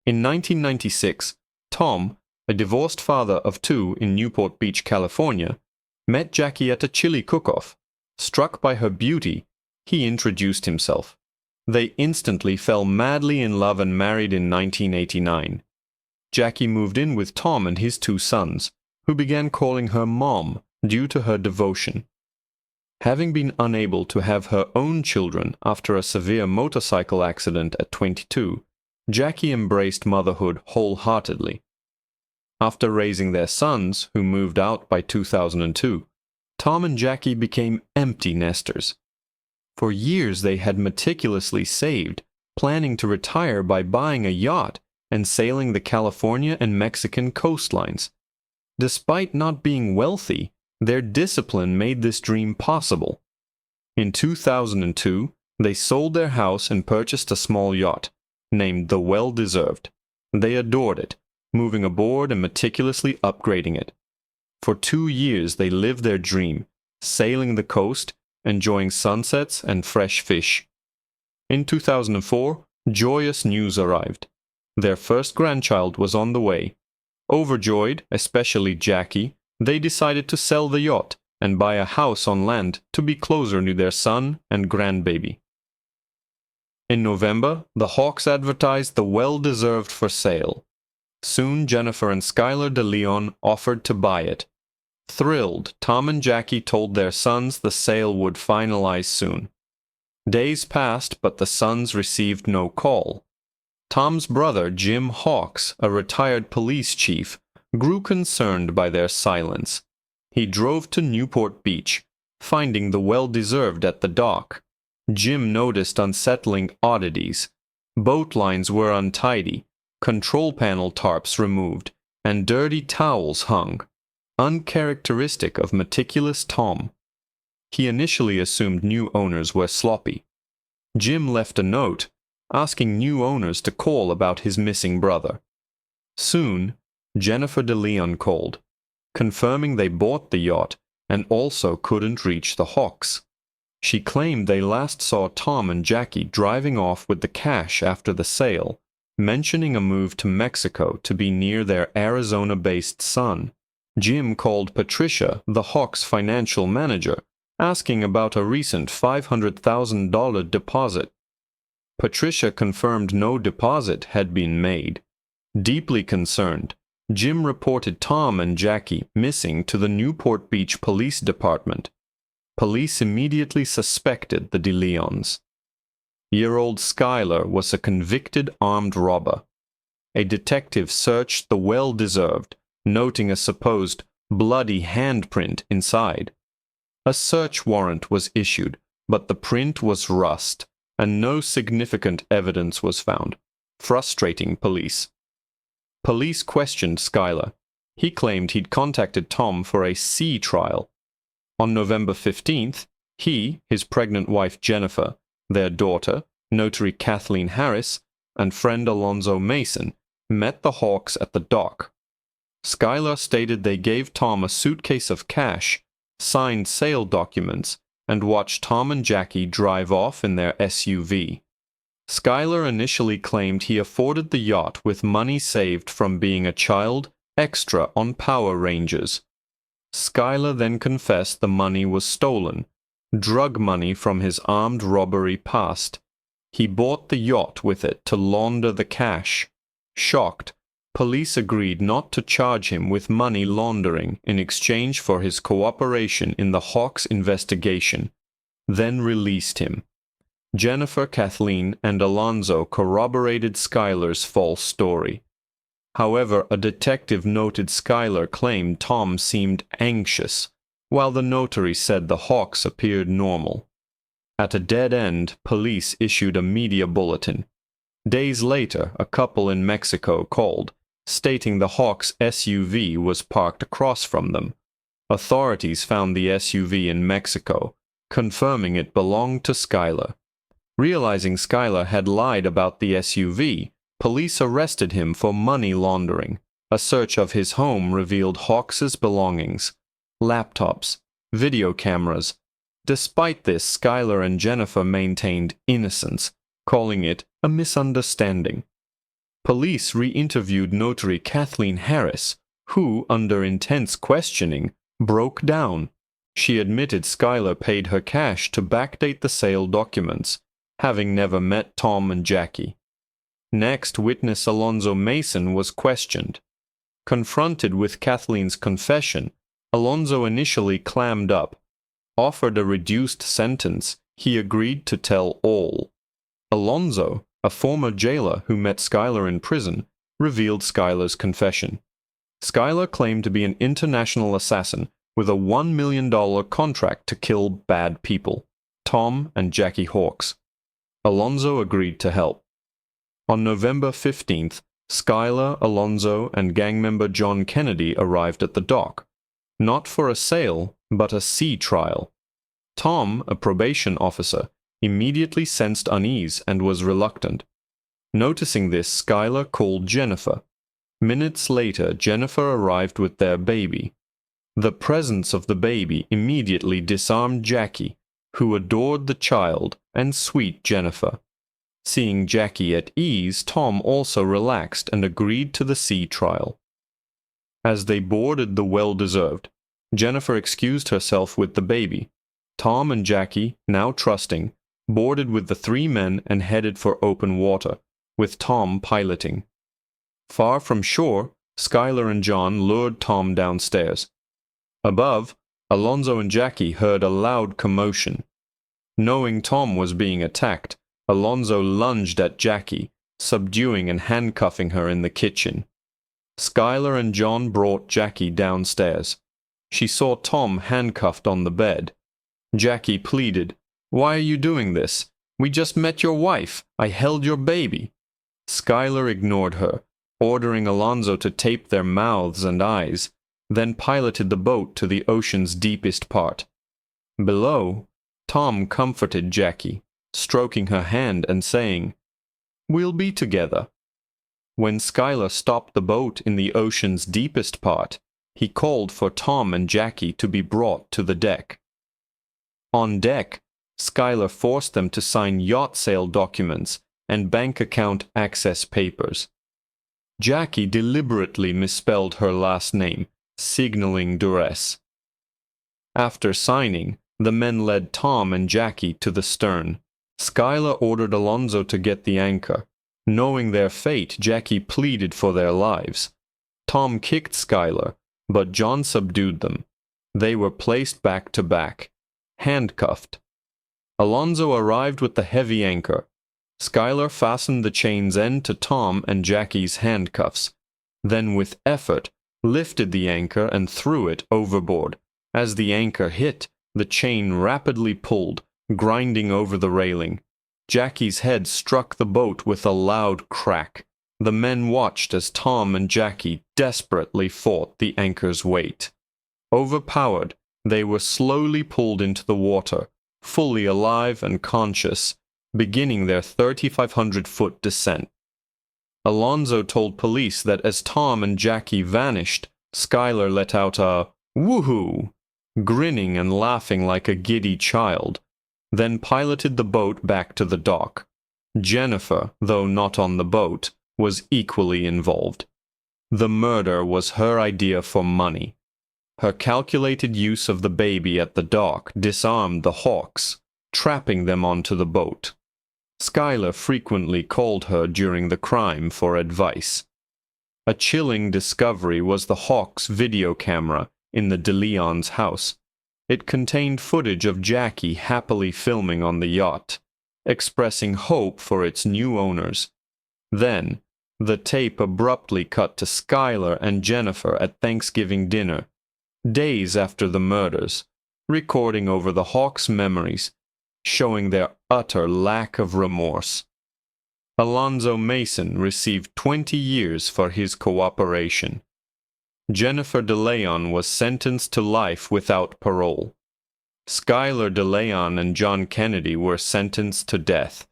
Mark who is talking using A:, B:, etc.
A: In 1996, Tom, a divorced father of two in Newport Beach, California, met Jackie at a chili cook-off. Struck by her beauty, he introduced himself. They instantly fell madly in love and married in 1989. Jackie moved in with Tom and his two sons, who began calling her Mom due to her devotion. Having been unable to have her own children after a severe motorcycle accident at 22, Jackie embraced motherhood wholeheartedly. After raising their sons, who moved out by 2002, Tom and Jackie became empty nesters. For years they had meticulously saved, planning to retire by buying a yacht and sailing the California and Mexican coastlines. Despite not being wealthy, their discipline made this dream possible. In 2002, they sold their house and purchased a small yacht, named the Well-Deserved. They adored it, moving aboard and meticulously upgrading it. For 2 years they lived their dream, sailing the coast, enjoying sunsets and fresh fish. In 2004, joyous news arrived. Their first grandchild was on the way. Overjoyed, especially Jackie, they decided to sell the yacht and buy a house on land to be closer to their son and grandbaby. In November, the Hawks advertised the Well-Deserved for sale. Soon Jennifer and Skylar DeLeon offered to buy it. Thrilled, Tom and Jackie told their sons the sale would finalize soon. Days passed, but the sons received no call. Tom's brother, Jim Hawks, a retired police chief, grew concerned by their silence. He drove to Newport Beach, finding the Well-Deserved at the dock. Jim noticed unsettling oddities. Boat lines were untidy, control panel tarps removed, and dirty towels hung, uncharacteristic of meticulous Tom. He initially assumed new owners were sloppy. Jim left a note, asking new owners to call about his missing brother. Soon, Jennifer DeLeon called, confirming they bought the yacht and also couldn't reach the Hawks. She claimed they last saw Tom and Jackie driving off with the cash after the sale, mentioning a move to Mexico to be near their Arizona-based son. Jim called Patricia, the Hawks' financial manager, asking about a recent $500,000 deposit. Patricia confirmed no deposit had been made. Deeply concerned, Jim reported Tom and Jackie missing to the Newport Beach Police Department. Police immediately suspected the DeLeons. Year-old Skylar was a convicted armed robber. A detective searched the Well-Deserved, noting a supposed bloody handprint inside. A search warrant was issued, but the print was rust, and no significant evidence was found, frustrating police. Police questioned Skylar. He claimed he'd contacted Tom for a sea trial. On November 15th, he, his pregnant wife Jennifer, their daughter, notary Kathleen Harris, and friend Alonzo Mason, met the Hawks at the dock. Skylar stated they gave Tom a suitcase of cash, signed sale documents, and watched Tom and Jackie drive off in their SUV. Skylar initially claimed he afforded the yacht with money saved from being a child extra on Power Rangers. Skylar then confessed the money was stolen, drug money from his armed robbery past. He bought the yacht with it to launder the cash. Shocked, police agreed not to charge him with money laundering in exchange for his cooperation in the Hawks investigation, then released him. Jennifer, Kathleen, and Alonzo corroborated Skylar's false story. However, a detective noted Skylar claimed Tom seemed anxious, while the notary said the Hawks appeared normal. At a dead end, police issued a media bulletin. Days later, a couple in Mexico called, stating the Hawks' SUV was parked across from them. Authorities found the SUV in Mexico, confirming it belonged to Skylar. Realizing Skylar had lied about the SUV, police arrested him for money laundering. A search of his home revealed Hawks' belongings, laptops, video cameras. Despite this, Skylar and Jennifer maintained innocence, calling it a misunderstanding. Police re-interviewed notary Kathleen Harris, who, under intense questioning, broke down. She admitted Skylar paid her cash to backdate the sale documents, having never met Tom and Jackie. Next, witness Alonzo Mason was questioned. Confronted with Kathleen's confession, Alonzo initially clammed up. Offered a reduced sentence, he agreed to tell all. Alonzo, a former jailer who met Skylar in prison, revealed Skylar's confession. Skylar claimed to be an international assassin with a $1 million contract to kill bad people, Tom and Jackie Hawks. Alonzo agreed to help. On November 15th, Skylar, Alonzo, and gang member John Kennedy arrived at the dock, not for a sale, but a sea trial. Tom, a probation officer, immediately sensed unease and was reluctant. Noticing this, Skylar called Jennifer. Minutes later, Jennifer arrived with their baby. The presence of the baby immediately disarmed Jackie, who adored the child and sweet Jennifer. Seeing Jackie at ease, Tom also relaxed and agreed to the sea trial. As they boarded the well-deserved, Jennifer excused herself with the baby. Tom and Jackie, now trusting, boarded with the three men and headed for open water, with Tom piloting. Far from shore, Skylar and John lured Tom downstairs. Above, Alonzo and Jackie heard a loud commotion. Knowing Tom was being attacked, Alonzo lunged at Jackie, subduing and handcuffing her in the kitchen. Skylar and John brought Jackie downstairs. She saw Tom handcuffed on the bed. Jackie pleaded, "Why are you doing this? We just met your wife. I held your baby." Skylar ignored her, ordering Alonzo to tape their mouths and eyes, then piloted the boat to the ocean's deepest part. Below, Tom comforted Jackie, stroking her hand and saying, "We'll be together." When Skylar stopped the boat in the ocean's deepest part, he called for Tom and Jackie to be brought to the deck. On deck, Skylar forced them to sign yacht sale documents and bank account access papers. Jackie deliberately misspelled her last name, signaling duress. After signing, the men led Tom and Jackie to the stern. Skylar ordered Alonzo to get the anchor. Knowing their fate, Jackie pleaded for their lives. Tom kicked Skylar, but John subdued them. They were placed back to back, handcuffed. Alonzo arrived with the heavy anchor. Skylar fastened the chain's end to Tom and Jackie's handcuffs, then with effort lifted the anchor and threw it overboard. As the anchor hit, the chain rapidly pulled, grinding over the railing. Jackie's head struck the boat with a loud crack. The men watched as Tom and Jackie desperately fought the anchor's weight. Overpowered, they were slowly pulled into the water, fully alive and conscious, beginning their 3,500-foot descent. Alonzo told police that as Tom and Jackie vanished, Skylar let out a "woohoo," grinning and laughing like a giddy child, then piloted the boat back to the dock. Jennifer, though not on the boat, was equally involved. The murder was her idea for money. Her calculated use of the baby at the dock disarmed the Hawks, trapping them onto the boat. Skylar frequently called her during the crime for advice. A chilling discovery was the Hawks' video camera in the DeLeons' house. It contained footage of Jackie happily filming on the yacht, expressing hope for its new owners. Then, the tape abruptly cut to Skylar and Jennifer at Thanksgiving dinner, days after the murders, recording over the Hawks' memories, showing their utter lack of remorse. Alonzo Mason received 20 years for his cooperation. Jennifer DeLeon was sentenced to life without parole. Skylar DeLeon and John Kennedy were sentenced to death.